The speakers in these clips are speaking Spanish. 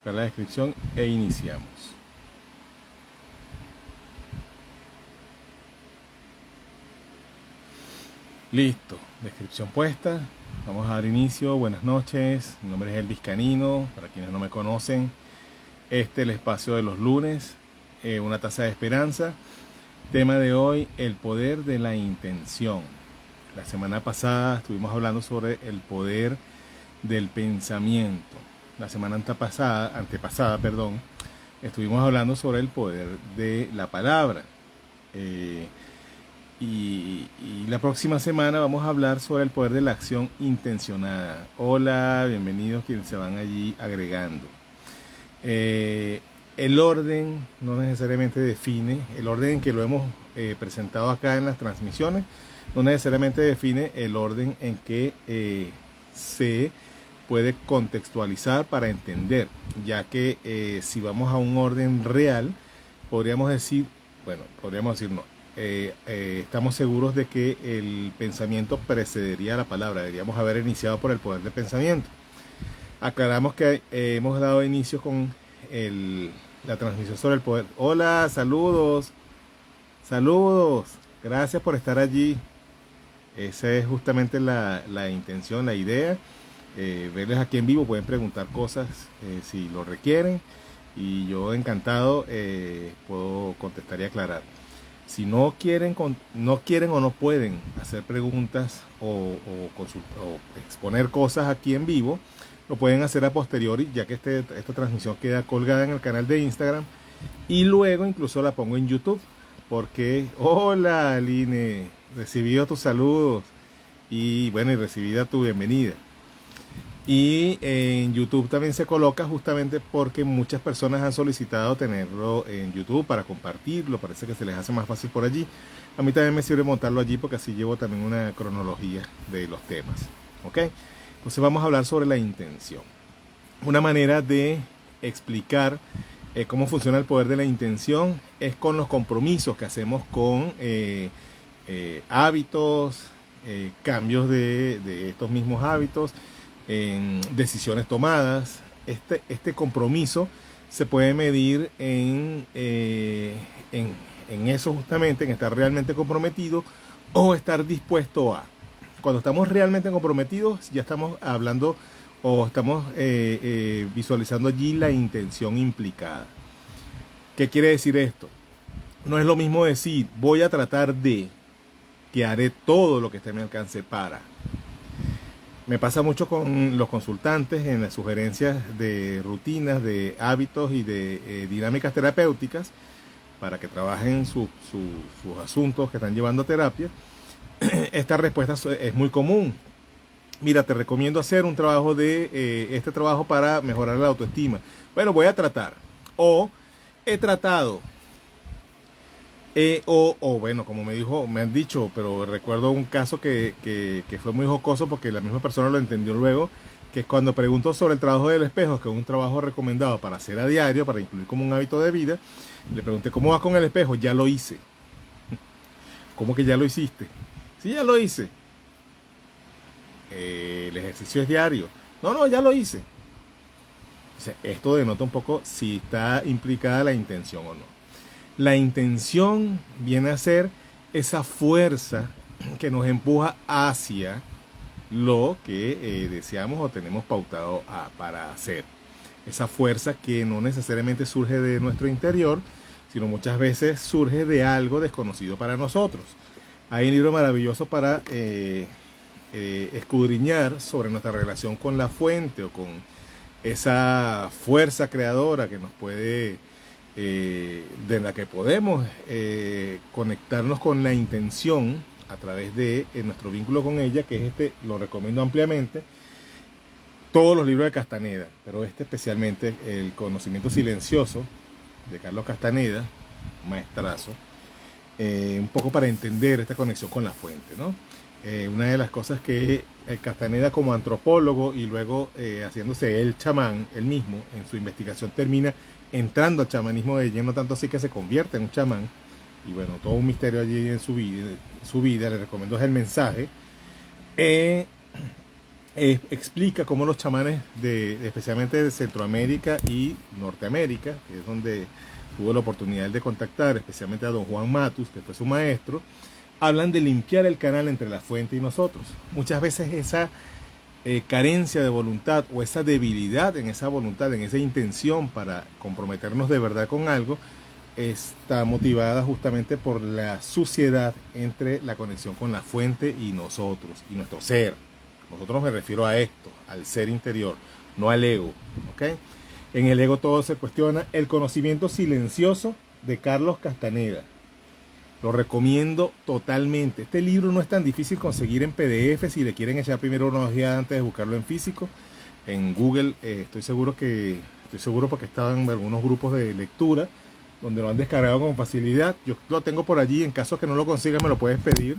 buscar la descripción e iniciamos. Listo, descripción puesta. Vamos a dar inicio. Buenas noches, mi nombre es Elvis Canino, para quienes no me conocen. Este es el espacio de los lunes, una taza de esperanza. Tema de hoy, el poder de la intención. La semana pasada estuvimos hablando sobre el poder del pensamiento. La semana antepasada, estuvimos hablando sobre el poder de la palabra. Y la próxima semana vamos a hablar sobre el poder de la acción intencionada. Hola, bienvenidos quienes se van allí agregando. El orden no necesariamente define, el orden en que lo hemos presentado acá en las transmisiones, no necesariamente define el orden en que se puede contextualizar para entender, ya que si vamos a un orden real, podríamos decir no, estamos seguros de que el pensamiento precedería a la palabra, deberíamos haber iniciado por el poder del pensamiento. Aclaramos que hemos dado inicio con la transmisión sobre el poder. Hola, saludos, gracias por estar allí. Esa es justamente la intención, la idea. Verles aquí en vivo, pueden preguntar cosas si lo requieren y yo encantado puedo contestar y aclarar. Si no quieren o no pueden hacer preguntas o exponer cosas aquí en vivo, lo pueden hacer a posteriori, ya que esta transmisión queda colgada en el canal de Instagram y luego incluso la pongo en YouTube, porque hola Aline, recibido tus saludos y bueno, y recibida tu bienvenida. Y en YouTube también se coloca justamente porque muchas personas han solicitado tenerlo en YouTube para compartirlo, parece que se les hace más fácil por allí. A mí también me sirve montarlo allí porque así llevo también una cronología de los temas. ¿Ok? Entonces vamos a hablar sobre la intención. Una manera de explicar cómo funciona el poder de la intención es con los compromisos que hacemos con hábitos, cambios de estos mismos hábitos, en decisiones tomadas. Este compromiso se puede medir en eso justamente, en estar realmente comprometido o estar dispuesto a. Cuando estamos realmente comprometidos, ya estamos hablando o estamos visualizando allí la intención implicada. ¿Qué quiere decir esto? No es lo mismo decir voy a tratar de, que haré todo lo que esté a mi alcance para. Me pasa mucho con los consultantes en las sugerencias de rutinas, de hábitos y de dinámicas terapéuticas para que trabajen sus asuntos que están llevando a terapia. Esta respuesta es muy común. Mira, te recomiendo hacer un trabajo este trabajo para mejorar la autoestima. Bueno, voy a tratar. O he tratado. Bueno, como me han dicho, pero recuerdo un caso que fue muy jocoso porque la misma persona lo entendió luego, que cuando preguntó sobre el trabajo del espejo, que es un trabajo recomendado para hacer a diario, para incluir como un hábito de vida, le pregunté, ¿cómo vas con el espejo? Ya lo hice. ¿Cómo que ya lo hiciste? Sí, ya lo hice. El ejercicio es diario. No, ya lo hice. O sea, esto denota un poco si está implicada la intención o no. La intención viene a ser esa fuerza que nos empuja hacia lo que deseamos o tenemos pautado para hacer. Esa fuerza que no necesariamente surge de nuestro interior, sino muchas veces surge de algo desconocido para nosotros. Hay un libro maravilloso para escudriñar sobre nuestra relación con la fuente o con esa fuerza creadora que nos puede... de la que podemos conectarnos con la intención a través de nuestro vínculo con ella, que es lo recomiendo ampliamente, todos los libros de Castaneda, pero especialmente el Conocimiento Silencioso de Carlos Castaneda, maestrazo, un poco para entender esta conexión con la fuente, ¿no? Una de las cosas que Castaneda como antropólogo y luego haciéndose el chamán, él mismo, en su investigación termina entrando al chamanismo de lleno, tanto así que se convierte en un chamán, y bueno, todo un misterio allí en su vida, le recomiendo es el mensaje. explica cómo los chamanes, especialmente de Centroamérica y Norteamérica, que es donde tuvo la oportunidad de contactar especialmente a don Juan Matus, que fue su maestro, hablan de limpiar el canal entre la fuente y nosotros. Muchas veces esa carencia de voluntad o esa debilidad en esa voluntad, en esa intención para comprometernos de verdad con algo, está motivada justamente por la suciedad entre la conexión con la fuente y nosotros, y nuestro ser. Nosotros me refiero a esto, al ser interior, no al ego. ¿Okay? En el ego todo se cuestiona. El conocimiento silencioso de Carlos Castaneda. Lo recomiendo totalmente. Este libro no es tan difícil conseguir en PDF si le quieren echar primero una ojeada antes de buscarlo en físico. En Google estoy seguro porque estaba en algunos grupos de lectura donde lo han descargado con facilidad. Yo lo tengo por allí. En caso que no lo consigas me lo puedes pedir.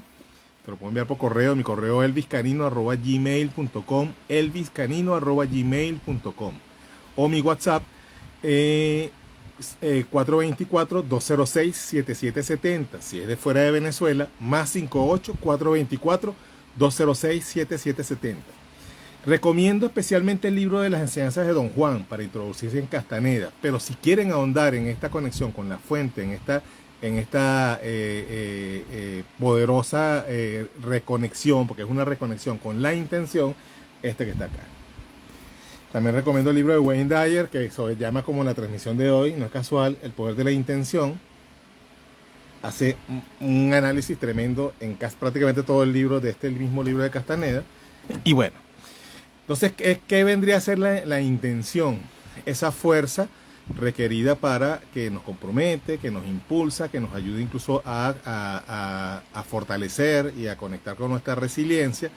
Te lo puedo enviar por correo. Mi correo es elviscanino@gmail.com, elviscanino@gmail.com, o mi WhatsApp 424-206-7770. Si es de fuera de Venezuela, más 58-424-206-7770. Recomiendo especialmente el libro de las enseñanzas de Don Juan para introducirse en Castaneda, pero si quieren ahondar en esta conexión con la fuente, en esta poderosa reconexión, porque es una reconexión con la intención, este que está acá. También recomiendo el libro de Wayne Dyer, que se llama como la transmisión de hoy, no es casual, El poder de la intención. Hace un análisis tremendo en prácticamente todo el libro de este mismo libro de Castaneda. Y bueno, entonces, ¿qué vendría a ser la intención? Esa fuerza requerida para que nos compromete, que nos impulsa, que nos ayude incluso a fortalecer y a conectar con nuestra resiliencia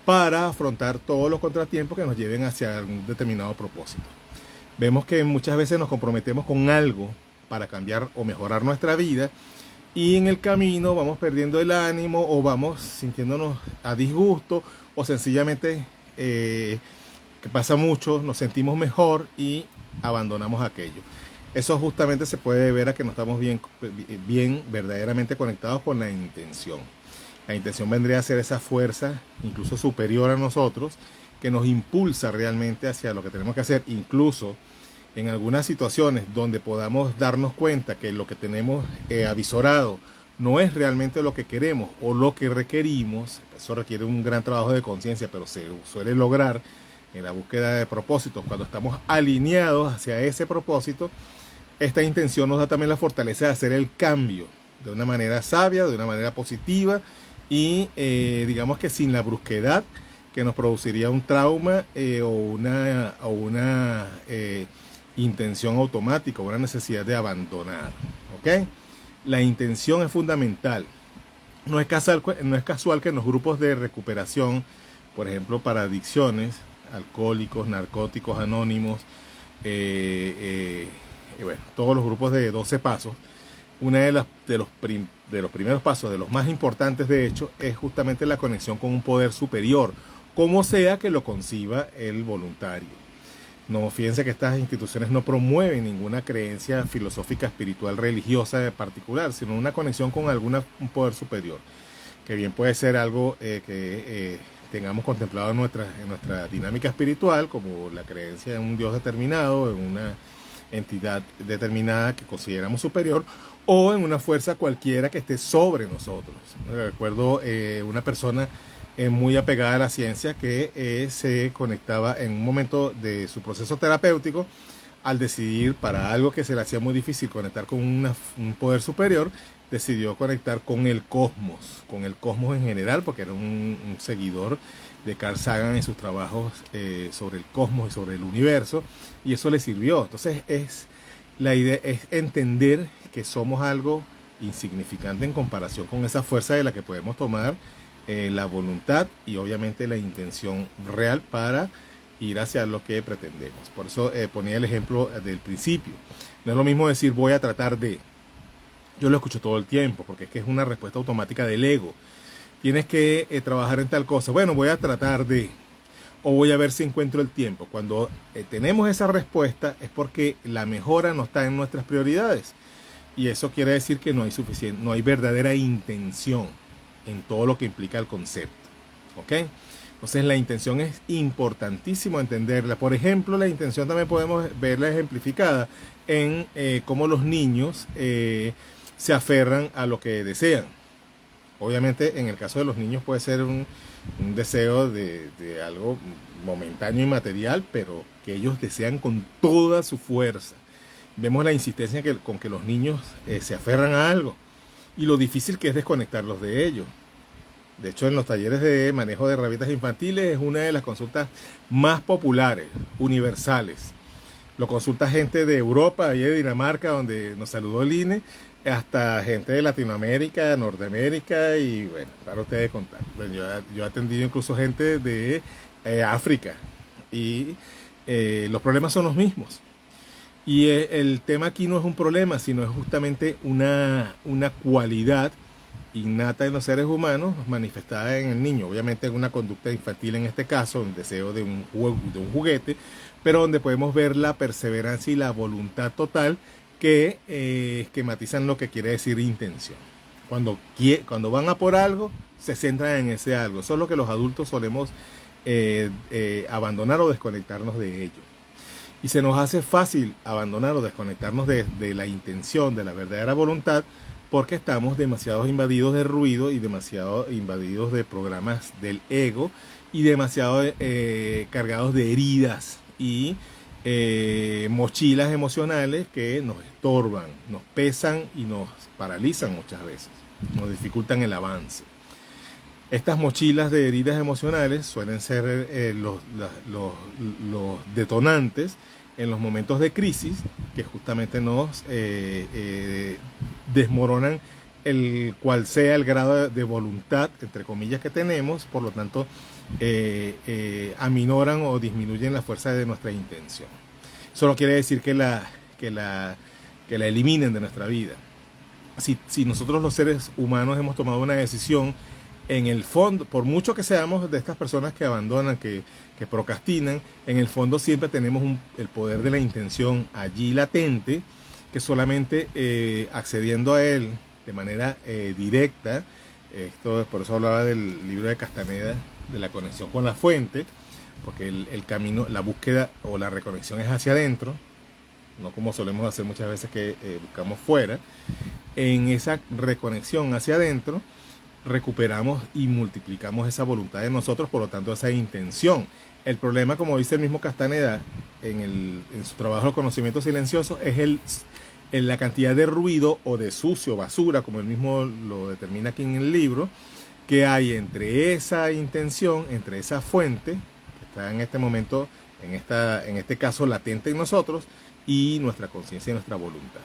para afrontar todos los contratiempos que nos lleven hacia un determinado propósito. Vemos que muchas veces nos comprometemos con algo para cambiar o mejorar nuestra vida y en el camino vamos perdiendo el ánimo o vamos sintiéndonos a disgusto o sencillamente, que pasa mucho, nos sentimos mejor y abandonamos aquello. Eso justamente se puede ver a que no estamos bien verdaderamente conectados con la intención. La intención vendría a ser esa fuerza, incluso superior a nosotros, que nos impulsa realmente hacia lo que tenemos que hacer. Incluso en algunas situaciones donde podamos darnos cuenta que lo que tenemos avisorado no es realmente lo que queremos o lo que requerimos. Eso requiere un gran trabajo de conciencia, pero se suele lograr en la búsqueda de propósitos. Cuando estamos alineados hacia ese propósito, esta intención nos da también la fortaleza de hacer el cambio de una manera sabia, de una manera positiva, y digamos que sin la brusquedad que nos produciría un trauma o una intención automática, una necesidad de abandonar. ¿Okay? La intención es fundamental. No es casual que en los grupos de recuperación, por ejemplo para adicciones, alcohólicos, narcóticos anónimos, bueno, todos los grupos de 12 pasos, una de los primeros pasos, de los más importantes de hecho, es justamente la conexión con un poder superior, como sea que lo conciba el voluntario. No, fíjense que estas instituciones no promueven ninguna creencia filosófica, espiritual, religiosa en particular, sino una conexión con un poder superior, que bien puede ser algo que tengamos contemplado en nuestra dinámica espiritual, como la creencia en un Dios determinado, en una entidad determinada que consideramos superior, o en una fuerza cualquiera que esté sobre nosotros. Recuerdo una persona muy apegada a la ciencia que se conectaba en un momento de su proceso terapéutico, al decidir para algo que se le hacía muy difícil conectar con un poder superior, decidió conectar con el cosmos en general, porque era un seguidor de Carl Sagan en sus trabajos sobre el cosmos y sobre el universo, y eso le sirvió. Entonces la idea es entender que somos algo insignificante en comparación con esa fuerza de la que podemos tomar la voluntad y obviamente la intención real para ir hacia lo que pretendemos. Por eso ponía el ejemplo del principio. No es lo mismo decir voy a tratar de. Yo lo escucho todo el tiempo porque es que es una respuesta automática del ego. Tienes que trabajar en tal cosa. Bueno, voy a tratar de. O voy a ver si encuentro el tiempo. Cuando tenemos esa respuesta es porque la mejora no está en nuestras prioridades. Y eso quiere decir que no hay verdadera intención en todo lo que implica el concepto. ¿Ok? Entonces la intención es importantísimo entenderla. Por ejemplo, la intención también podemos verla ejemplificada en cómo los niños se aferran a lo que desean. Obviamente en el caso de los niños puede ser un deseo de algo momentáneo y material, pero que ellos desean con toda su fuerza. Vemos la insistencia con que los niños se aferran a algo y lo difícil que es desconectarlos de ello. De hecho, en los talleres de manejo de rabietas infantiles es una de las consultas más populares, universales. Lo consulta gente de Europa y de Dinamarca, donde nos saludó el INE, hasta gente de Latinoamérica, Norteamérica y bueno, para ustedes contar. Bueno, yo he atendido incluso gente de África y los problemas son los mismos. Y el tema aquí no es un problema, sino es justamente una cualidad innata en los seres humanos manifestada en el niño. Obviamente en una conducta infantil en este caso, un deseo de un juguete, pero donde podemos ver la perseverancia y la voluntad total que esquematizan lo que quiere decir intención. Cuando van a por algo, se centran en ese algo. Eso es lo que los adultos solemos abandonar o desconectarnos de ello. Y se nos hace fácil abandonar o desconectarnos de la intención, de la verdadera voluntad, porque estamos demasiado invadidos de ruido y demasiado invadidos de programas del ego y demasiado cargados de heridas y mochilas emocionales que nos estorban, nos pesan y nos paralizan muchas veces, nos dificultan el avance. Estas mochilas de heridas emocionales suelen ser los detonantes en los momentos de crisis que justamente nos desmoronan el cual sea el grado de voluntad, entre comillas, que tenemos, por lo tanto, aminoran o disminuyen la fuerza de nuestra intención. Eso no quiere decir que la eliminen de nuestra vida. Si nosotros los seres humanos hemos tomado una decisión, en el fondo, por mucho que seamos de estas personas que abandonan, que procrastinan, en el fondo siempre tenemos el poder de la intención allí latente, que solamente accediendo a él de manera directa, por eso hablaba del libro de Castaneda, de la conexión con la fuente, porque el camino, la búsqueda o la reconexión es hacia adentro, no como solemos hacer muchas veces que buscamos fuera. En esa reconexión hacia adentro, recuperamos y multiplicamos esa voluntad de nosotros, por lo tanto esa intención. El problema, como dice el mismo Castaneda en su trabajo El conocimiento silencioso, es la cantidad de ruido o de sucio, basura, como él mismo lo determina aquí en el libro, que hay entre esa intención, entre esa fuente, que está en este momento, en este caso latente en nosotros, y nuestra conciencia y nuestra voluntad.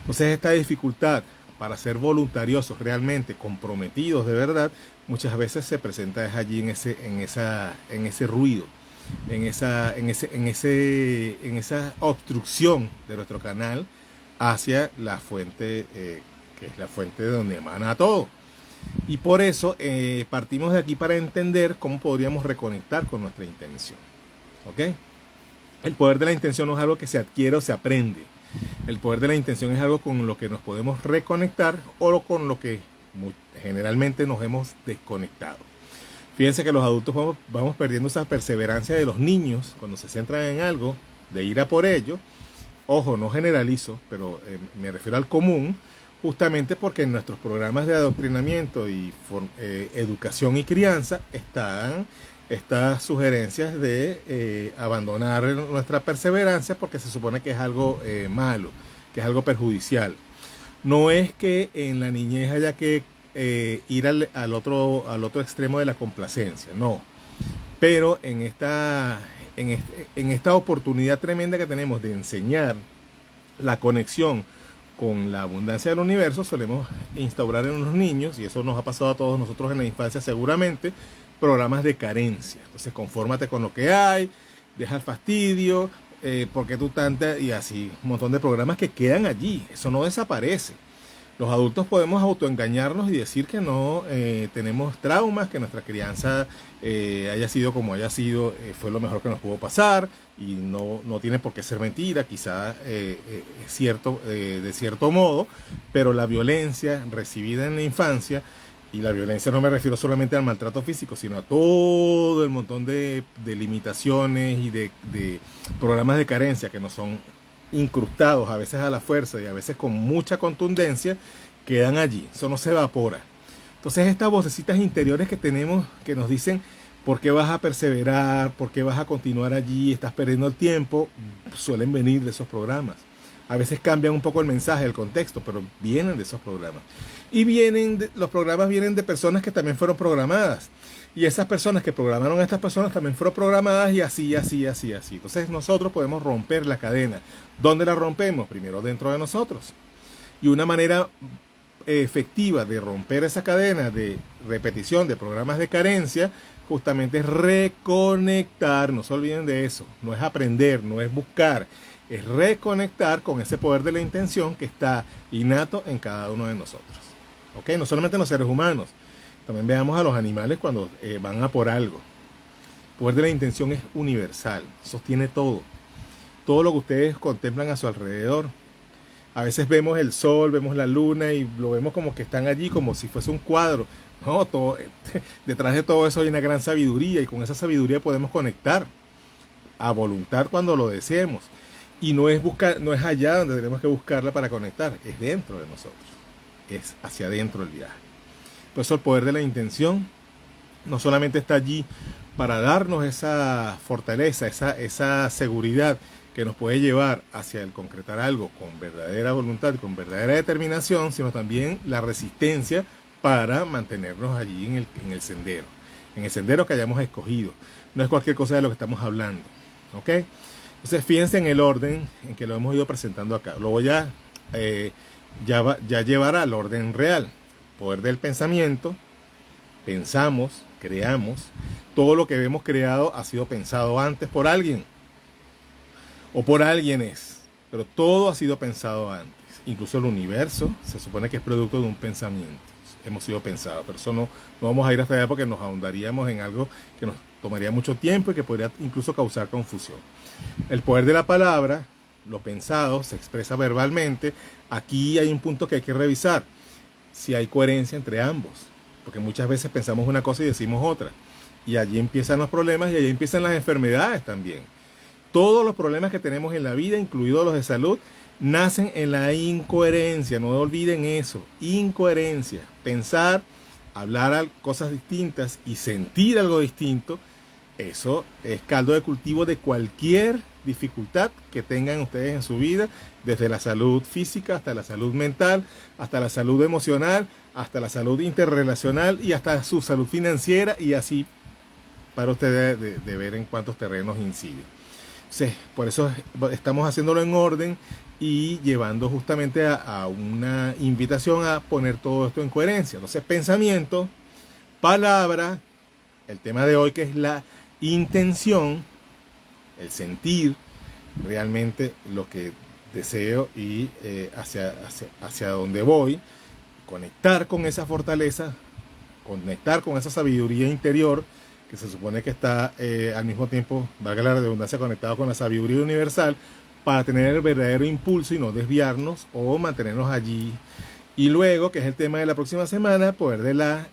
Entonces esta dificultad para ser voluntariosos, realmente comprometidos de verdad, muchas veces se presenta allí en ese ruido, en esa obstrucción de nuestro canal hacia la fuente, que es la fuente de donde emana todo. Y por eso partimos de aquí para entender cómo podríamos reconectar con nuestra intención. ¿Ok? El poder de la intención no es algo que se adquiere o se aprende. El poder de la intención es algo con lo que nos podemos reconectar o con lo que generalmente nos hemos desconectado. Fíjense que los adultos vamos perdiendo esa perseverancia de los niños cuando se centran en algo, de ir a por ello. Ojo, no generalizo, pero me refiero al común, justamente porque en nuestros programas de adoctrinamiento y educación y crianza están estas sugerencias de abandonar nuestra perseverancia porque se supone que es algo malo, que es algo perjudicial. No es que en la niñez haya que ir al otro extremo de la complacencia, no. Pero en esta oportunidad tremenda que tenemos de enseñar la conexión con la abundancia del universo, solemos instaurar en los niños, y eso nos ha pasado a todos nosotros en la infancia seguramente, programas de carencia. Entonces confórmate con lo que hay, deja el fastidio, porque tú tanta, y así, un montón de programas que quedan allí, eso no desaparece. Los adultos podemos autoengañarnos y decir que no tenemos traumas, que nuestra crianza haya sido como haya sido, fue lo mejor que nos pudo pasar, y no tiene por qué ser mentira, quizá es cierto, de cierto modo, pero la violencia recibida en la infancia Y la violencia no me refiero solamente al maltrato físico, sino a todo el montón de limitaciones y de programas de carencia que nos son incrustados a veces a la fuerza y a veces con mucha contundencia, quedan allí. Eso no se evapora. Entonces estas vocecitas interiores que tenemos que nos dicen por qué vas a perseverar, por qué vas a continuar allí, estás perdiendo el tiempo, suelen venir de esos programas. A veces cambian un poco el mensaje, el contexto, pero vienen de esos programas. Y los programas vienen de personas que también fueron programadas. Y esas personas que programaron a estas personas también fueron programadas y así, así, así, así. Entonces nosotros podemos romper la cadena. ¿Dónde la rompemos? Primero dentro de nosotros. Y una manera efectiva de romper esa cadena de repetición de programas de carencia justamente es reconectar. No se olviden de eso. No es aprender, no es buscar. Es reconectar con ese poder de la intención que está innato en cada uno de nosotros. ¿Ok? No solamente en los seres humanos, también veamos a los animales cuando van a por algo. El poder de la intención es universal, sostiene todo. Todo lo que ustedes contemplan a su alrededor. A veces vemos el sol, vemos la luna y lo vemos como que están allí, como si fuese un cuadro. No, detrás de todo eso hay una gran sabiduría y con esa sabiduría podemos conectar a voluntad cuando lo deseemos. Y no es allá donde tenemos que buscarla para conectar, es dentro de nosotros, es hacia adentro el viaje. Por eso el poder de la intención no solamente está allí para darnos esa fortaleza, esa seguridad que nos puede llevar hacia el concretar algo con verdadera voluntad, con verdadera determinación, sino también la resistencia para mantenernos allí en el sendero que hayamos escogido. No es cualquier cosa de lo que estamos hablando, ¿ok? Entonces fíjense en el orden en que lo hemos ido presentando acá. Lo voy a ya llevar al orden real. Poder del pensamiento. Pensamos, creamos. Todo lo que hemos creado ha sido pensado antes por alguien. O por alguienes. Pero todo ha sido pensado antes. Incluso el universo se supone que es producto de un pensamiento. Hemos sido pensados. Pero eso no vamos a ir hasta allá porque nos ahondaríamos en algo que nos tomaría mucho tiempo y que podría incluso causar confusión. El poder de la palabra, lo pensado, se expresa verbalmente. Aquí hay un punto que hay que revisar. Si hay coherencia entre ambos. Porque muchas veces pensamos una cosa y decimos otra. Y allí empiezan los problemas y allí empiezan las enfermedades también. Todos los problemas que tenemos en la vida, incluidos los de salud, nacen en la incoherencia. No olviden eso. Incoherencia. Pensar, hablar cosas distintas y sentir algo distinto. Eso es caldo de cultivo de cualquier dificultad que tengan ustedes en su vida, desde la salud física hasta la salud mental, hasta la salud emocional, hasta la salud interrelacional y hasta su salud financiera, y así para ustedes de ver en cuántos terrenos incide. Sí, por eso estamos haciéndolo en orden y llevando justamente a una invitación a poner todo esto en coherencia. Entonces, pensamiento, palabra, el tema de hoy que es la intención, el sentir realmente lo que deseo y hacia dónde voy, conectar con esa fortaleza, conectar con esa sabiduría interior que se supone que está al mismo tiempo, valga la redundancia, conectado con la sabiduría universal para tener el verdadero impulso y no desviarnos o mantenernos allí. Y luego, que es el tema de la próxima semana, poder de la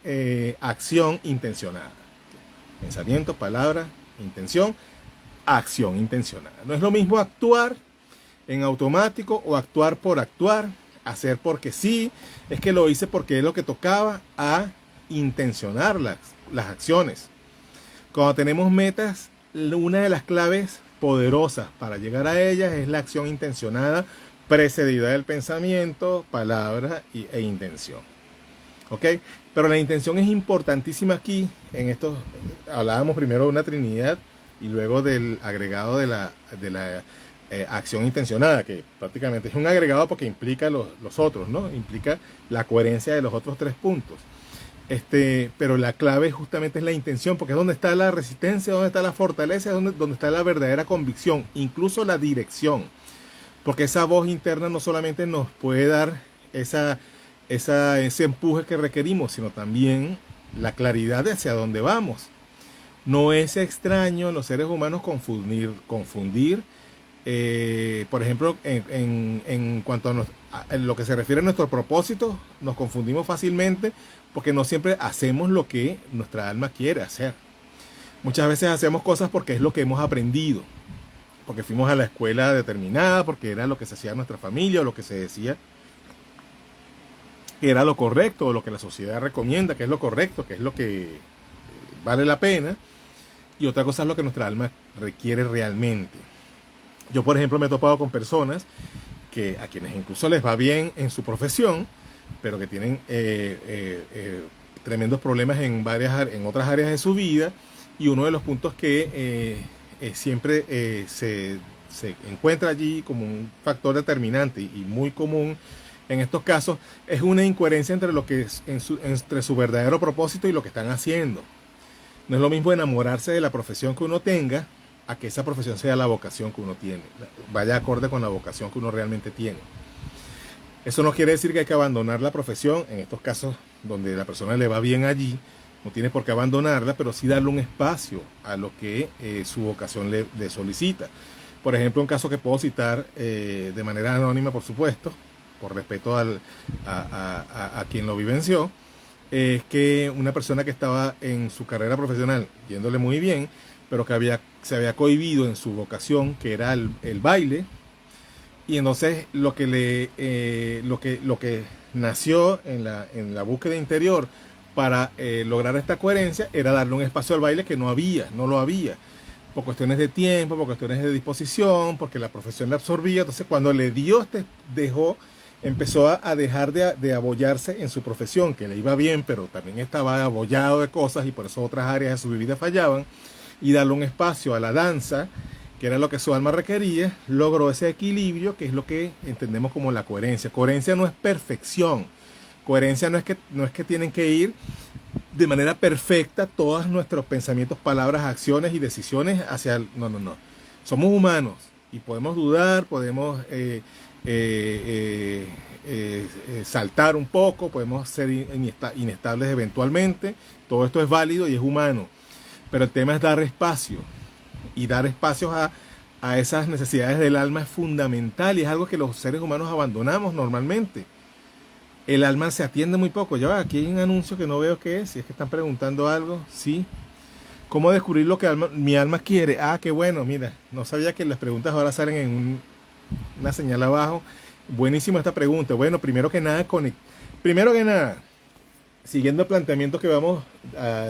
acción intencionada. Pensamiento, palabra, intención, acción intencionada. No es lo mismo actuar en automático o actuar por actuar, hacer porque sí, es que lo hice porque es lo que tocaba, a intencionar las acciones. Cuando tenemos metas, una de las claves poderosas para llegar a ellas es la acción intencionada, precedida del pensamiento, palabra e intención. ¿Ok? Pero la intención es importantísima aquí. En esto hablábamos primero de una trinidad y luego del agregado de la acción intencionada, que prácticamente es un agregado porque implica los otros, ¿no? Implica la coherencia de los otros tres puntos. Pero la clave justamente es la intención, porque es donde está la resistencia, donde está la fortaleza, donde está la verdadera convicción, incluso la dirección. Porque esa voz interna no solamente nos puede dar ese empuje que requerimos, sino también la claridad de hacia dónde vamos. No es extraño en los seres humanos confundir Por ejemplo, en cuanto en lo que se refiere a nuestro propósito, nos confundimos fácilmente porque no siempre hacemos lo que nuestra alma quiere hacer. Muchas veces hacemos cosas porque es lo que hemos aprendido, porque fuimos a la escuela determinada, porque era lo que se hacía en nuestra familia o lo que se decía que era lo correcto o lo que la sociedad recomienda que es lo correcto, que es lo que vale la pena, y otra cosa es lo que nuestra alma requiere realmente. Yo, por ejemplo, me he topado con personas a quienes incluso les va bien en su profesión, pero que tienen tremendos problemas en otras áreas de su vida, y uno de los puntos que siempre se encuentra allí como un factor determinante y muy común en estos casos es una incoherencia entre lo que es entre su verdadero propósito y lo que están haciendo. No es lo mismo enamorarse de la profesión que uno tenga a que esa profesión sea la vocación que uno tiene, vaya acorde con la vocación que uno realmente tiene. Eso no quiere decir que hay que abandonar la profesión, en estos casos donde la persona le va bien allí, no tiene por qué abandonarla, pero sí darle un espacio a lo que su vocación le solicita. Por ejemplo, un caso que puedo citar de manera anónima, por supuesto, por respeto a quien lo vivenció, es que una persona que estaba en su carrera profesional yéndole muy bien, pero que se había cohibido en su vocación, que era el baile, y entonces lo que nació en la búsqueda interior para lograr esta coherencia era darle un espacio al baile que no lo había, por cuestiones de tiempo, por cuestiones de disposición, porque la profesión le absorbía. Entonces cuando le dio empezó a dejar de abollarse en su profesión, que le iba bien, pero también estaba abollado de cosas y por eso otras áreas de su vida fallaban, y darle un espacio a la danza, que era lo que su alma requería, logró ese equilibrio, que es lo que entendemos como la coherencia. Coherencia no es perfección. Coherencia no es que tienen que ir de manera perfecta todos nuestros pensamientos, palabras, acciones y decisiones hacia el... No. Somos humanos y podemos dudar, podemos saltar un poco, podemos ser inestables eventualmente. Todo esto es válido y es humano. Pero el tema es dar espacio. Y dar espacios a esas necesidades del alma es fundamental y es algo que los seres humanos abandonamos normalmente. El alma se atiende muy poco. Ya va, aquí hay un anuncio que no veo qué es. Si es que están preguntando algo, sí. ¿Cómo descubrir lo que mi alma quiere? Ah, qué bueno, mira. No sabía que las preguntas ahora salen en una señal abajo. Buenísima esta pregunta. Bueno, primero que nada, siguiendo el planteamiento que vamos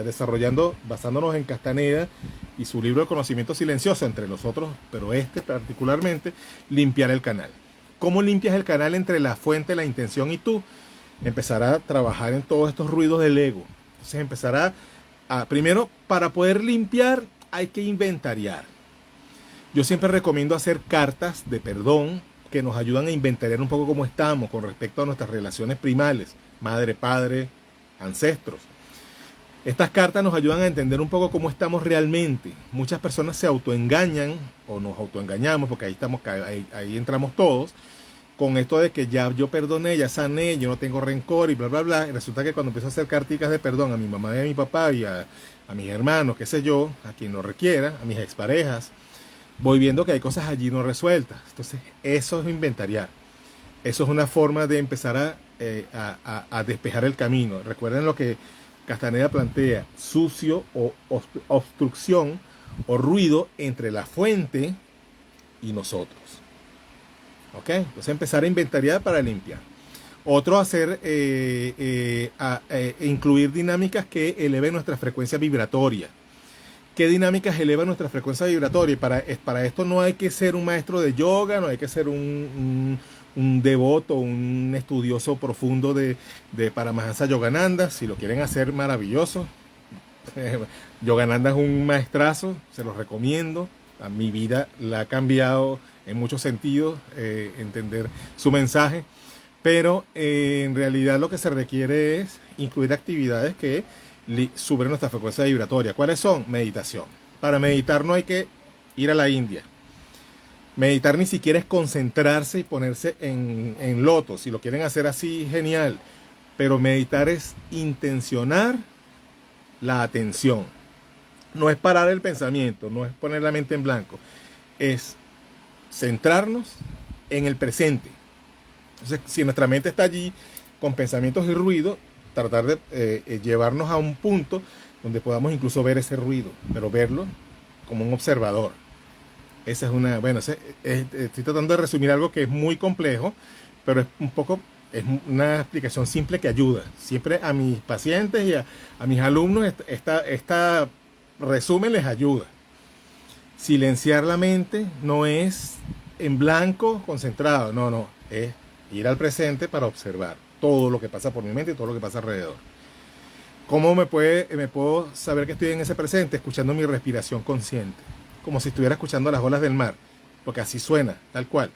desarrollando, basándonos en Castaneda y su libro de Conocimiento Silencioso, entre los otros, pero particularmente, limpiar el canal. ¿Cómo limpias el canal entre la fuente, la intención y tú? Empezar a trabajar en todos estos ruidos del ego. Entonces empezar primero, para poder limpiar hay que inventariar. Yo siempre recomiendo hacer cartas de perdón que nos ayudan a inventariar un poco cómo estamos con respecto a nuestras relaciones primales, madre, padre, ancestros. Estas cartas nos ayudan a entender un poco cómo estamos realmente. Muchas personas se autoengañan o nos autoengañamos, porque ahí entramos todos, con esto de que ya yo perdoné, ya sané, yo no tengo rencor y bla, bla, bla. Y resulta que cuando empiezo a hacer carticas de perdón a mi mamá y a mi papá y a mis hermanos, qué sé yo, a quien lo requiera, a mis exparejas, voy viendo que hay cosas allí no resueltas. Entonces, eso es inventariar. Eso es una forma de empezar a despejar el camino. Recuerden lo que Castaneda plantea: sucio o obstrucción o ruido entre la fuente y nosotros. ¿Ok? Entonces empezar a inventariar para limpiar. Otro, incluir dinámicas que eleven nuestra frecuencia vibratoria. ¿Qué dinámicas elevan nuestra frecuencia vibratoria? Y para esto no hay que ser un maestro de yoga, no hay que ser un devoto, un estudioso profundo de Paramahansa Yogananda. Si lo quieren hacer, maravilloso. Yogananda es un maestrazo, se los recomiendo. A mi vida la ha cambiado en muchos sentidos, entender su mensaje. Pero en realidad lo que se requiere es incluir actividades que suben nuestra frecuencia vibratoria. ¿Cuáles son? Meditación. Para meditar no hay que ir a la India. Meditar ni siquiera es concentrarse y ponerse en loto. Si lo quieren hacer así, genial. Pero meditar es intencionar la atención. No es parar el pensamiento, no es poner la mente en blanco. Es centrarnos en el presente. Entonces, si nuestra mente está allí con pensamientos y ruido, tratar de llevarnos a un punto donde podamos incluso ver ese ruido, pero verlo como un observador. Esa es una, bueno, estoy tratando de resumir algo que es muy complejo, pero es un poco, es una explicación simple que ayuda. Siempre a mis pacientes y a mis alumnos esta resumen les ayuda. Silenciar la mente no es en blanco concentrado, no, es ir al presente para observar todo lo que pasa por mi mente y todo lo que pasa alrededor. ¿Cómo me puedo saber que estoy en ese presente? Escuchando mi respiración consciente, como si estuviera escuchando las olas del mar, porque así suena, tal cual.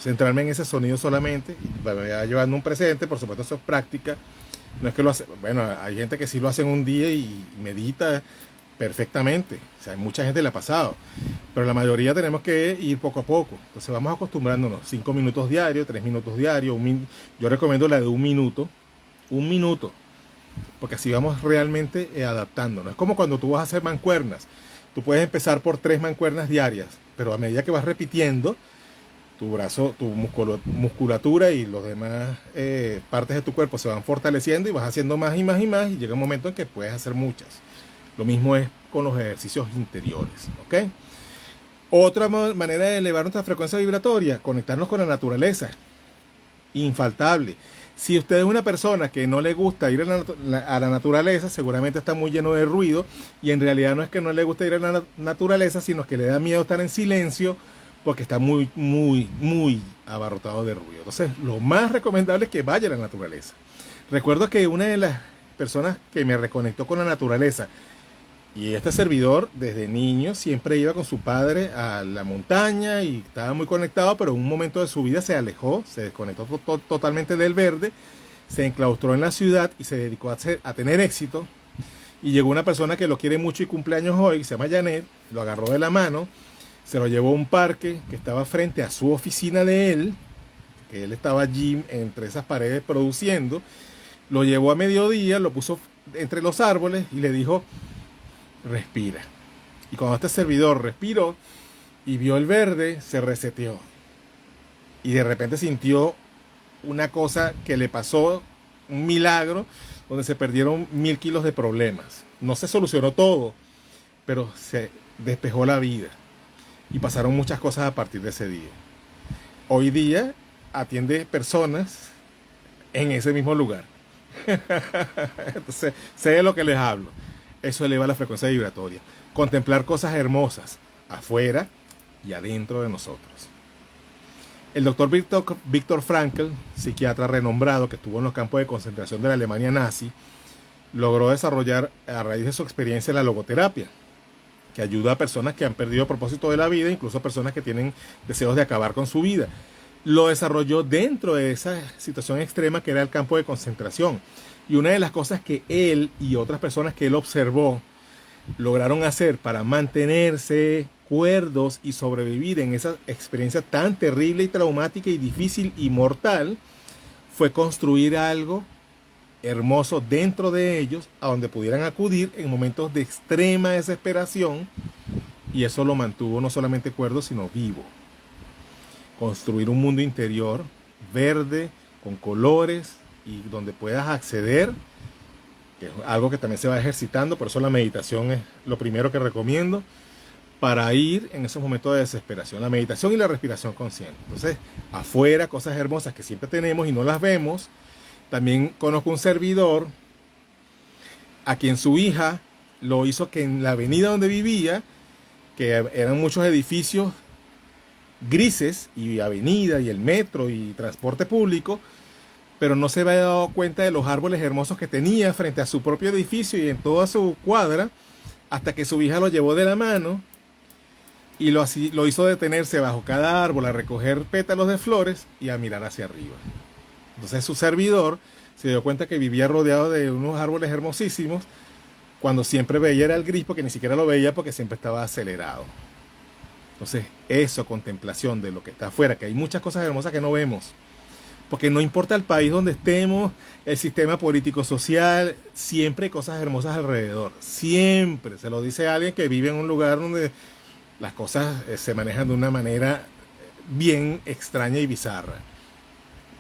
Centrarme en ese sonido solamente, y me va llevando un presente, por supuesto eso es práctica. No es que lo hace, bueno, hay gente que sí lo hace en un día y medita perfectamente, o sea, mucha gente le ha pasado, pero la mayoría tenemos que ir poco a poco. Entonces vamos acostumbrándonos, 5 minutos diarios, 3 minutos diarios, yo recomiendo la de un minuto, porque así vamos realmente adaptándonos. Es como cuando tú vas a hacer mancuernas, tú puedes empezar por 3 mancuernas diarias, pero a medida que vas repitiendo, tu brazo, tu musculatura y los demás partes de tu cuerpo se van fortaleciendo y vas haciendo más y más y más, y llega un momento en que puedes hacer muchas. Lo mismo es con los ejercicios interiores, ¿ok? Otra manera de elevar nuestra frecuencia vibratoria, conectarnos con la naturaleza. Infaltable. Si usted es una persona que no le gusta ir a la naturaleza, seguramente está muy lleno de ruido, y en realidad no es que no le guste ir a la naturaleza, sino que le da miedo estar en silencio porque está muy, muy, muy abarrotado de ruido. Entonces, lo más recomendable es que vaya a la naturaleza. Recuerdo que una de las personas que me reconectó con la naturaleza, y este servidor desde niño siempre iba con su padre a la montaña y estaba muy conectado, pero en un momento de su vida se alejó, se desconectó totalmente del verde, se enclaustró en la ciudad y se dedicó a tener éxito. Y llegó una persona que lo quiere mucho y cumpleaños hoy, se llama Janet, lo agarró de la mano, se lo llevó a un parque que estaba frente a su oficina de él, que él estaba allí entre esas paredes produciendo, lo llevó a mediodía, lo puso entre los árboles y le dijo: respira. Y cuando este servidor respiró y vio el verde, se reseteó. Y de repente sintió una cosa que le pasó, un milagro, donde se perdieron 1000 kilos de problemas. No se solucionó todo, pero se despejó la vida. Y pasaron muchas cosas a partir de ese día. Hoy día atiende personas en ese mismo lugar. Entonces, sé de lo que les hablo. Eso eleva la frecuencia vibratoria. Contemplar cosas hermosas afuera y adentro de nosotros. El doctor Viktor Frankl, psiquiatra renombrado que estuvo en los campos de concentración de la Alemania nazi, logró desarrollar a raíz de su experiencia la logoterapia, que ayuda a personas que han perdido el propósito de la vida, incluso a personas que tienen deseos de acabar con su vida. Lo desarrolló dentro de esa situación extrema que era el campo de concentración. Y una de las cosas que él y otras personas que él observó lograron hacer para mantenerse cuerdos y sobrevivir en esa experiencia tan terrible y traumática y difícil y mortal fue construir algo hermoso dentro de ellos a donde pudieran acudir en momentos de extrema desesperación, y eso lo mantuvo no solamente cuerdo sino vivo. Construir un mundo interior verde, con colores, y donde puedas acceder, que es algo que también se va ejercitando, por eso la meditación es lo primero que recomiendo para ir en esos momentos de desesperación, la meditación y la respiración consciente. Entonces, afuera, cosas hermosas que siempre tenemos y no las vemos. También conozco un servidor a quien su hija lo hizo que en la avenida donde vivía, que eran muchos edificios grises, y avenida y el metro y transporte público, pero no se había dado cuenta de los árboles hermosos que tenía frente a su propio edificio y en toda su cuadra, hasta que su hija lo llevó de la mano y lo hizo detenerse bajo cada árbol a recoger pétalos de flores y a mirar hacia arriba. Entonces su servidor se dio cuenta que vivía rodeado de unos árboles hermosísimos, cuando siempre veía era el gris, porque ni siquiera lo veía porque siempre estaba acelerado. Entonces eso, contemplación de lo que está afuera, que hay muchas cosas hermosas que no vemos, porque no importa el país donde estemos, el sistema político social, siempre hay cosas hermosas alrededor, siempre. Se lo dice alguien que vive en un lugar donde las cosas se manejan de una manera bien extraña y bizarra.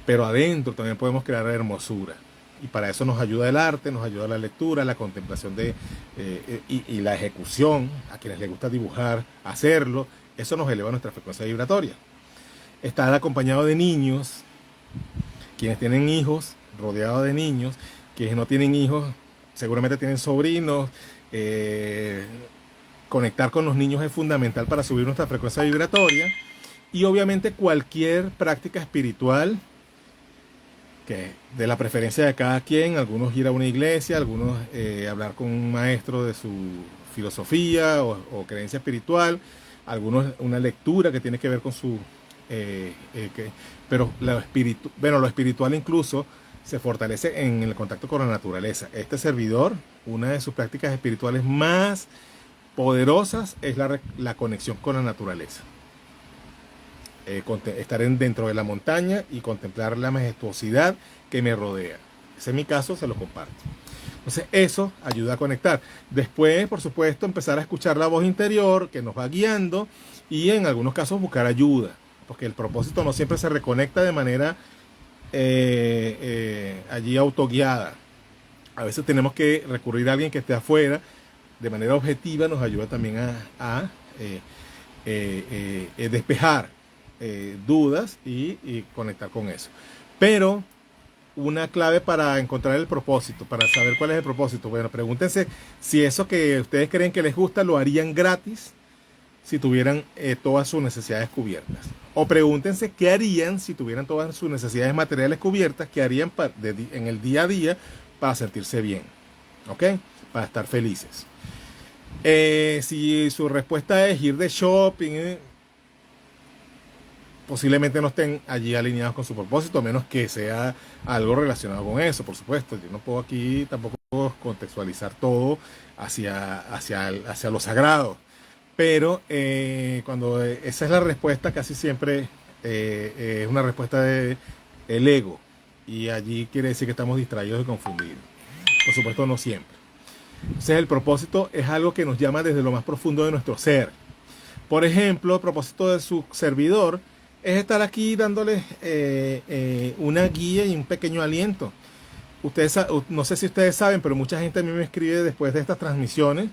Pero adentro también podemos crear hermosura. Y para eso nos ayuda el arte, nos ayuda la lectura, la contemplación y la ejecución. A quienes les gusta dibujar, hacerlo, eso nos eleva nuestra frecuencia vibratoria. Estar acompañado de niños, quienes tienen hijos, rodeados de niños, quienes no tienen hijos, seguramente tienen sobrinos. Conectar con los niños es fundamental para subir nuestra frecuencia vibratoria. Y obviamente cualquier práctica espiritual, que de la preferencia de cada quien, algunos ir a una iglesia, algunos hablar con un maestro de su filosofía o creencia espiritual, algunos una lectura que tiene que ver con su... pero lo espiritual incluso se fortalece en el contacto con la naturaleza. Este servidor, una de sus prácticas espirituales más poderosas es la conexión con la naturaleza. Estar dentro de la montaña y contemplar la majestuosidad que me rodea. Ese es mi caso, se lo comparto. Entonces eso ayuda a conectar. Después, por supuesto, empezar a escuchar la voz interior que nos va guiando y en algunos casos buscar ayuda, porque el propósito no siempre se reconecta de manera allí autoguiada. A veces tenemos que recurrir a alguien que esté afuera, de manera objetiva, nos ayuda también a despejar dudas y conectar con eso. Pero una clave para encontrar el propósito, para saber cuál es el propósito, bueno, pregúntense si eso que ustedes creen que les gusta lo harían gratis si tuvieran todas sus necesidades cubiertas. O pregúntense qué harían si tuvieran todas sus necesidades materiales cubiertas, qué harían en el día a día para sentirse bien, ¿ok? Para estar felices. Si su respuesta es ir de shopping, posiblemente no estén allí alineados con su propósito, a menos que sea algo relacionado con eso, por supuesto. Yo no puedo aquí tampoco contextualizar todo hacia lo sagrado. Pero cuando esa es la respuesta, casi siempre es una respuesta del ego. Y allí quiere decir que estamos distraídos y confundidos. Por supuesto, no siempre. Entonces el propósito es algo que nos llama desde lo más profundo de nuestro ser. Por ejemplo, el propósito de su servidor es estar aquí dándoles una guía y un pequeño aliento. No sé si ustedes saben, pero mucha gente a mí me escribe después de estas transmisiones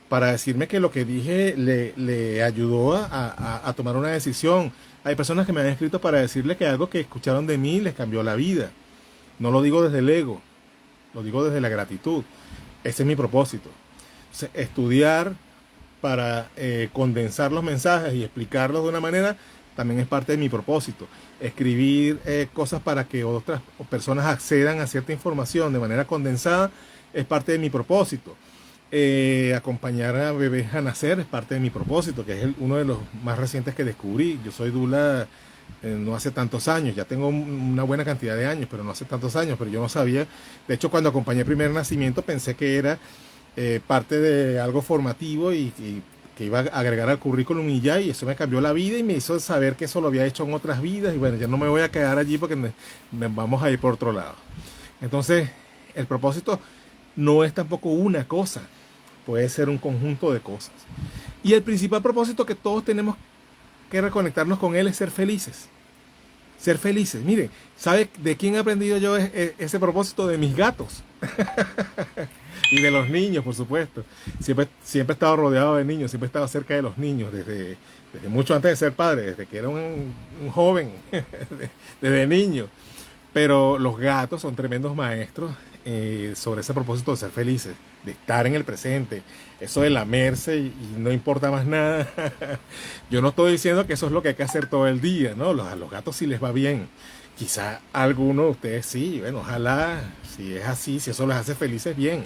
para decirme que lo que dije le ayudó a tomar una decisión. Hay personas que me han escrito para decirle que algo que escucharon de mí les cambió la vida. No lo digo desde el ego, lo digo desde la gratitud. Ese es mi propósito. Entonces, estudiar para condensar los mensajes y explicarlos de una manera también es parte de mi propósito. Escribir cosas para que otras personas accedan a cierta información de manera condensada es parte de mi propósito. Acompañar a bebés a nacer es parte de mi propósito, que es uno de los más recientes que descubrí. Yo soy doula no hace tantos años, ya tengo una buena cantidad de años, pero no hace tantos años, pero yo no sabía. De hecho, cuando acompañé el primer nacimiento pensé que era parte de algo formativo y que iba a agregar al currículum y ya, y eso me cambió la vida y me hizo saber que eso lo había hecho en otras vidas y bueno, ya no me voy a quedar allí porque vamos a ir por otro lado. Entonces, el propósito no es tampoco una cosa, puede ser un conjunto de cosas. Y el principal propósito que todos tenemos que reconectarnos con él es ser felices. Ser felices. Miren, ¿sabe de quién he aprendido yo ese propósito? De mis gatos. Y de los niños, por supuesto. Siempre he estado rodeado de niños, siempre he estado cerca de los niños, desde mucho antes de ser padre, desde que era un joven, desde niño. Pero los gatos son tremendos maestros sobre ese propósito de ser felices, de estar en el presente, eso de lamerse y no importa más nada. Yo no estoy diciendo que eso es lo que hay que hacer todo el día, ¿no? A los gatos sí les va bien. Quizá a alguno de ustedes sí, bueno, ojalá, si es así, si eso les hace felices, bien.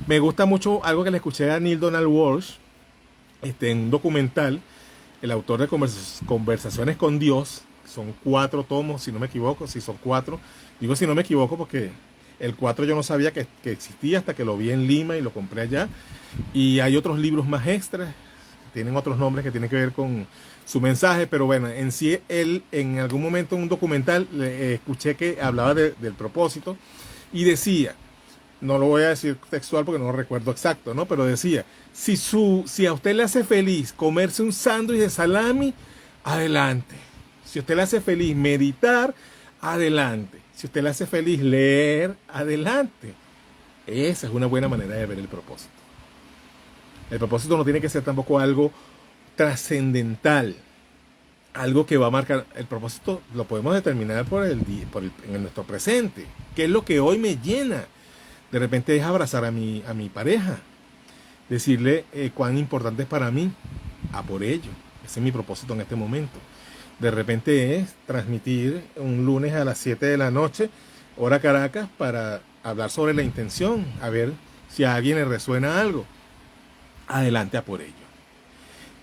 Me gusta mucho algo que le escuché a Neil Donald Walsh, en un documental, el autor de Conversaciones con Dios. Son 4 tomos, si no me equivoco, si son 4. Digo si no me equivoco porque el 4 yo no sabía que existía hasta que lo vi en Lima y lo compré allá. Y hay otros libros más extras, tienen otros nombres que tienen que ver con su mensaje, pero bueno, en sí él en algún momento en un documental escuché que hablaba del propósito y decía, no lo voy a decir textual porque no lo recuerdo exacto, ¿no? Pero decía, si a usted le hace feliz comerse un sándwich de salami, adelante. Si a usted le hace feliz meditar, adelante. Si a usted le hace feliz leer, adelante. Esa es una buena manera de ver el propósito. El propósito no tiene que ser tampoco algo trascendental, algo que va a marcar. El propósito lo podemos determinar en nuestro presente. ¿Qué es lo que hoy me llena? De repente es abrazar a mi pareja, decirle cuán importante es para mí, a por ello. Ese es mi propósito en este momento. De repente es transmitir un lunes a las 7 de la noche, hora Caracas, para hablar sobre la intención, a ver si a alguien le resuena algo. Adelante a por ello.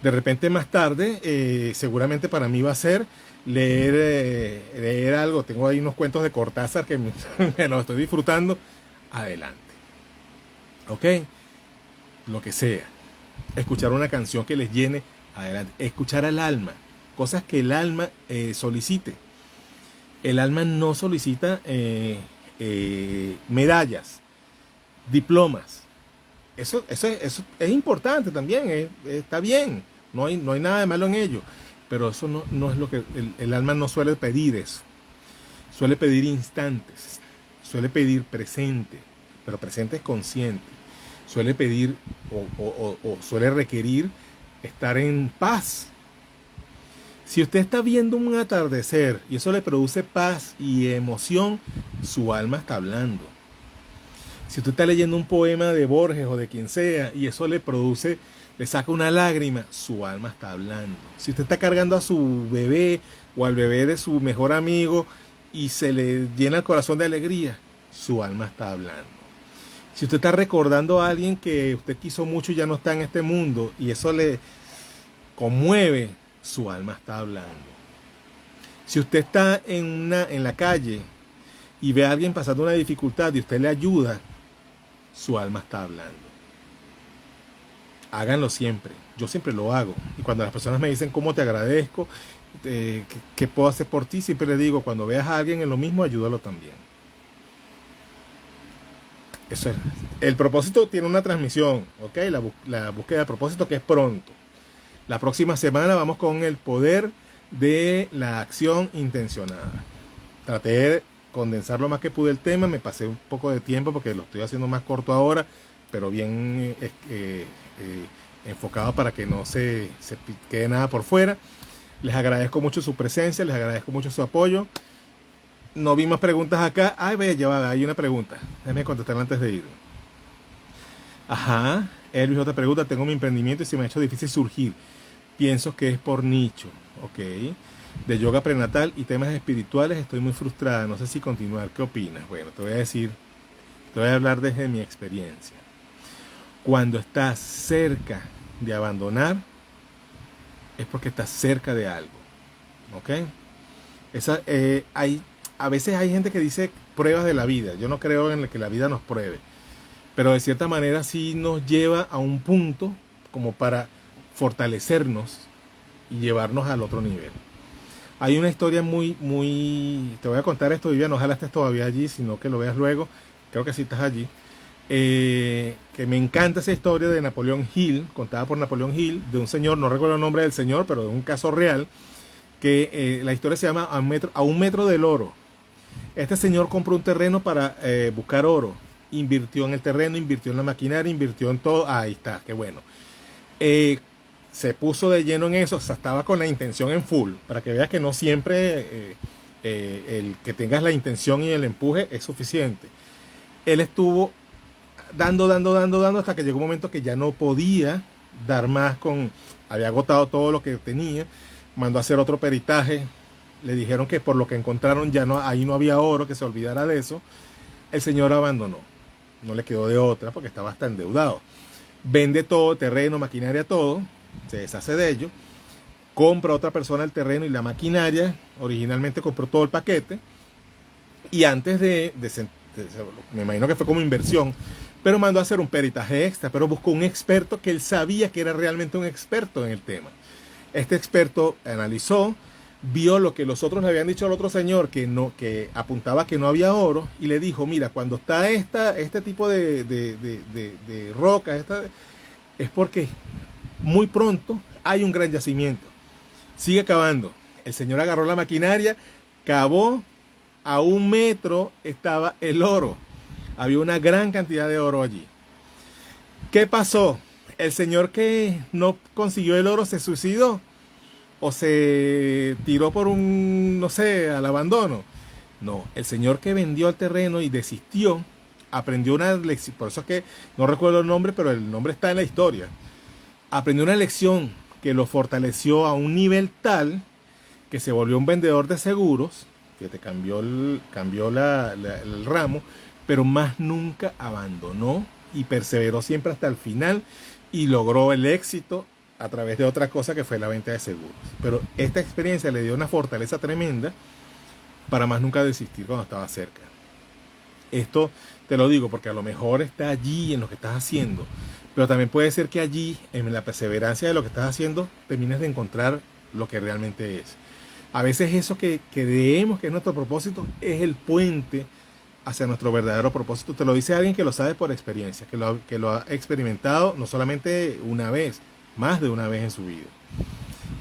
De repente más tarde, seguramente para mí va a ser leer algo. Tengo ahí unos cuentos de Cortázar que me los estoy disfrutando. Adelante. ¿Ok? Lo que sea. Escuchar una canción que les llene. Adelante. Escuchar al alma. Cosas que el alma solicite. El alma no solicita medallas, diplomas. Eso es importante también. Está bien. No hay nada de malo en ello. Pero eso no es lo que... El alma no suele pedir eso. Suele pedir instantes. Suele pedir presente. Pero presente es consciente. Suele pedir o suele requerir estar en paz. Si usted está viendo un atardecer y eso le produce paz y emoción, su alma está hablando. Si usted está leyendo un poema de Borges o de quien sea y eso le saca una lágrima, su alma está hablando. Si usted está cargando a su bebé o al bebé de su mejor amigo y se le llena el corazón de alegría, su alma está hablando. Si usted está recordando a alguien que usted quiso mucho y ya no está en este mundo y eso le conmueve, su alma está hablando. Si usted está en la calle y ve a alguien pasando una dificultad y usted le ayuda, su alma está hablando. Háganlo siempre. Yo siempre lo hago. Y cuando las personas me dicen cómo te agradezco, qué puedo hacer por ti, siempre le digo, cuando veas a alguien en lo mismo, ayúdalo también. Eso es. El propósito tiene una transmisión, ¿ok? La búsqueda de propósito, que es pronto. La próxima semana vamos con el poder de la acción intencionada. Traté de condensar lo más que pude el tema, me pasé un poco de tiempo porque lo estoy haciendo más corto ahora, pero bien enfocado para que no se quede nada por fuera. Les agradezco mucho su presencia, les agradezco mucho su apoyo. No vi más preguntas acá. Ay, ve, ya va, hay una pregunta. Déjame contestarla antes de ir. Ajá, Elvis, otra pregunta. Tengo mi emprendimiento y se me ha hecho difícil surgir. Pienso que es por nicho, ok. De yoga prenatal y temas espirituales estoy muy frustrada. No sé si continuar. ¿Qué opinas? Bueno, te voy a hablar desde mi experiencia. Cuando estás cerca de abandonar, es porque estás cerca de algo, ok. A veces hay gente que dice pruebas de la vida. Yo no creo en que la vida nos pruebe, pero de cierta manera sí nos lleva a un punto como para fortalecernos y llevarnos al otro nivel. Hay una historia te voy a contar esto, Vivian, ojalá estés todavía allí, sino que lo veas luego, creo que sí estás allí, que me encanta esa historia de Napoleón Hill, contada por Napoleón Hill, de un señor, no recuerdo el nombre del señor, pero de un caso real, que la historia se llama A un metro del oro. Este señor compró un terreno para buscar oro, invirtió en el terreno, invirtió en la maquinaria, invirtió en todo, ahí está, qué bueno. Se puso de lleno en eso, o sea, estaba con la intención en full, para que veas que no siempre el que tengas la intención y el empuje es suficiente. Él estuvo dando hasta que llegó un momento que ya no podía dar más, había agotado todo lo que tenía, mandó a hacer otro peritaje, le dijeron que por lo que encontraron ahí no había oro, que se olvidara de eso. El señor abandonó, no le quedó de otra porque estaba hasta endeudado. Vende todo, terreno, maquinaria, todo, se deshace de ello, compra a otra persona el terreno y la maquinaria, originalmente compró todo el paquete, y antes me imagino que fue como inversión, pero mandó a hacer un peritaje extra, pero buscó un experto que él sabía que era realmente un experto en el tema. Este experto analizó, vio lo que los otros le habían dicho al otro señor, que no, que apuntaba que no había oro, y le dijo, mira, cuando está este tipo de roca, es porque muy pronto hay un gran yacimiento. Sigue cavando. El señor agarró la maquinaria, cavó, a 1 metro estaba el oro. Había una gran cantidad de oro allí. ¿Qué pasó? El señor que no consiguió el oro se suicidó o se tiró por un, no sé, al abandono. No, el señor que vendió el terreno y desistió, aprendió una lección, por eso es que no recuerdo el nombre, pero el nombre está en la historia. Aprendió una lección que lo fortaleció a un nivel tal que se volvió un vendedor de seguros, que te cambió el ramo, pero más nunca abandonó y perseveró siempre hasta el final y logró el éxito a través de otra cosa que fue la venta de seguros. Pero esta experiencia le dio una fortaleza tremenda para más nunca desistir cuando estaba cerca. Esto te lo digo porque a lo mejor está allí en lo que estás haciendo, pero también puede ser que allí, en la perseverancia de lo que estás haciendo, termines de encontrar lo que realmente es. A veces eso que creemos que es nuestro propósito es el puente hacia nuestro verdadero propósito. Te lo dice alguien que lo sabe por experiencia, que lo ha experimentado no solamente una vez, más de una vez en su vida.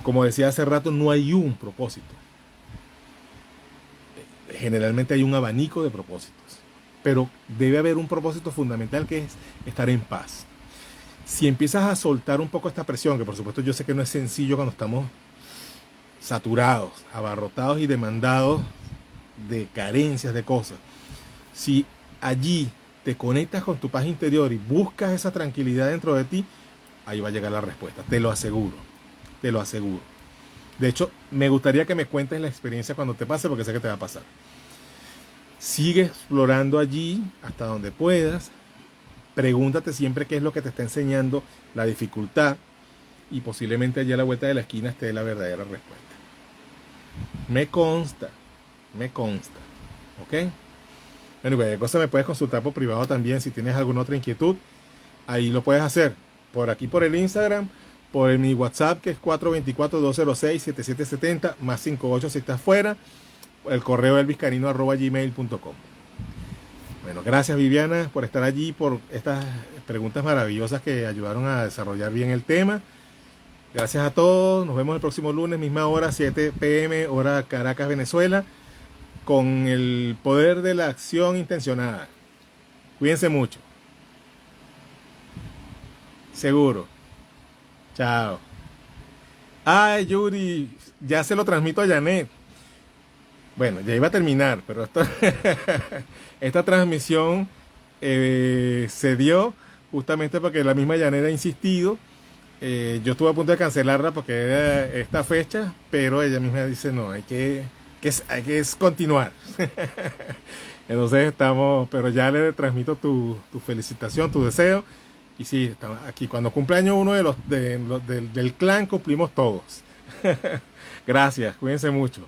Como decía hace rato, no hay un propósito. Generalmente hay un abanico de propósitos, pero debe haber un propósito fundamental que es estar en paz. Si empiezas a soltar un poco esta presión, que por supuesto yo sé que no es sencillo cuando estamos saturados, abarrotados y demandados de carencias de cosas. Si allí te conectas con tu paz interior y buscas esa tranquilidad dentro de ti, ahí va a llegar la respuesta, te lo aseguro, te lo aseguro. De hecho, me gustaría que me cuentes la experiencia cuando te pase, porque sé que te va a pasar. Sigue explorando allí hasta donde puedas, pregúntate siempre qué es lo que te está enseñando la dificultad, y posiblemente allí a la vuelta de la esquina esté la verdadera respuesta. Me consta, ¿ok? Bueno, cualquier cosa me puedes consultar por privado también si tienes alguna otra inquietud. Ahí lo puedes hacer por aquí, por el Instagram, por mi WhatsApp, que es 424-206-7770, más 58 si estás fuera, el correo elviscarino@gmail.com. Bueno, gracias Viviana por estar allí, por estas preguntas maravillosas que ayudaron a desarrollar bien el tema. Gracias a todos, nos vemos el próximo lunes, misma hora, 7 p.m., hora Caracas, Venezuela, con el poder de la acción intencionada. Cuídense mucho. Seguro. Chao. Ay, Yuri, ya se lo transmito a Janet. Bueno, ya iba a terminar, pero esta transmisión se dio justamente porque la misma Janet ha insistido. Yo estuve a punto de cancelarla porque era esta fecha, pero ella misma dice, no, hay que continuar. Entonces estamos, pero ya le transmito tu felicitación, tu deseo. Y sí, estamos aquí cuando cumpleaños uno del clan, cumplimos todos. Gracias, cuídense mucho.